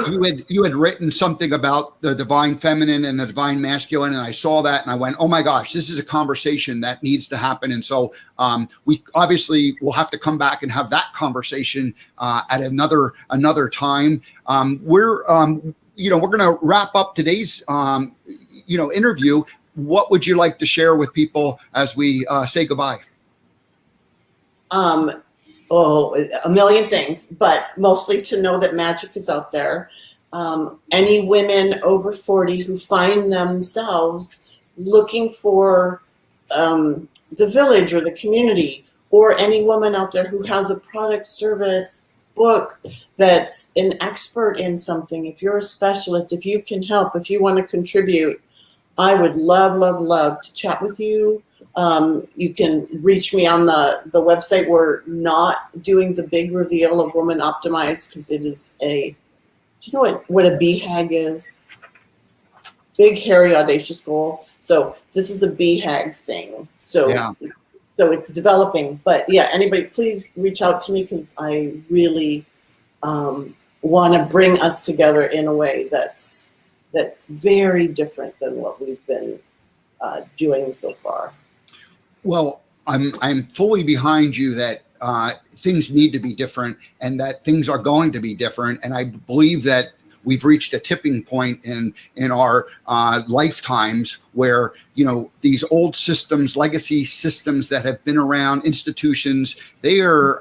Speaker 1: had written something about the divine feminine and the divine masculine, and I saw that and I went, oh my gosh, this is a conversation that needs to happen. And so we obviously will have to come back and have that conversation at another time. We're going to wrap up today's interview. What would you like to share with people as we say goodbye?
Speaker 2: A million things, but mostly to know that magic is out there. Any women over 40 who find themselves looking for the village or the community, or any woman out there who has a product, service, book that's an expert in something, if you're a specialist, if you can help, if you want to contribute, I would love to chat with you. You can reach me on the website. We're not doing the big reveal of Woman Optimized because it is do you know what a BHAG is? Big, hairy, audacious goal. So this is a BHAG thing. So it's developing. But yeah, anybody, please reach out to me because I really want to bring us together in a way that's very different than what we've been doing so far.
Speaker 1: Well, I'm fully behind you that things need to be different and that things are going to be different. And I believe that we've reached a tipping point in our lifetimes where, these old systems, legacy systems that have been around, institutions, they are,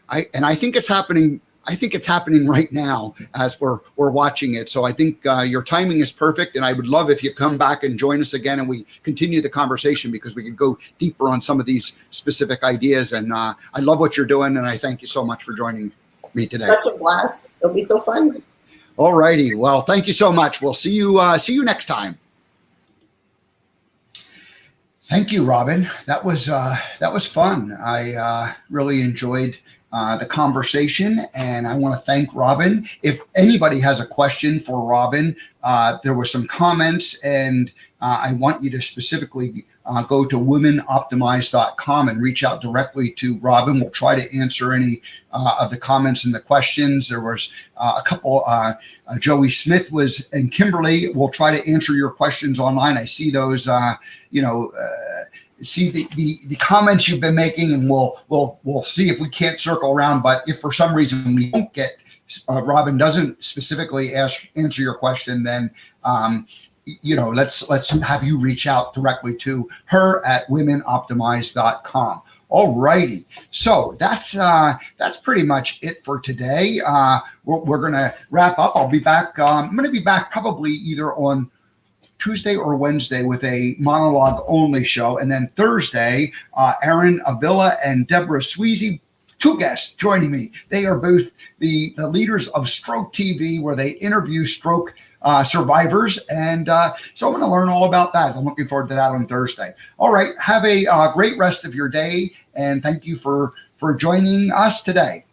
Speaker 1: I think it's happening. I think it's happening right now as we're watching it. So I think your timing is perfect. And I would love if you come back and join us again and we continue the conversation because we could go deeper on some of these specific ideas. And I love what you're doing. And I thank you so much for joining me today.
Speaker 2: Such a blast. It'll be so fun.
Speaker 1: All righty. Well, thank you so much. We'll see you next time. Thank you, Robin. That was fun. I really enjoyed the conversation, and I want to thank Robin. If anybody has a question for Robin, there were some comments, and I want you to specifically go to womenoptimize.com and reach out directly to Robin. We'll try to answer any of the comments and the questions. There was a couple, Joey Smith and Kimberly. We'll try to answer your questions online. I see those, see the comments you've been making, and we'll see if we can't circle around. But if for some reason we don't get Robin doesn't specifically answer your question, then let's have you reach out directly to her at womenoptimize.com. All righty. So that's pretty much it for today. We're going to wrap up. I'll be back. I'm going to be back probably either on Tuesday or Wednesday with a monologue only show. And then Thursday, Aaron Avila and Deborah Sweezy, two guests joining me. They are both the leaders of Stroke TV, where they interview stroke survivors. And so I'm going to learn all about that. I'm looking forward to that on Thursday. All right. Have a great rest of your day. And thank you for joining us today.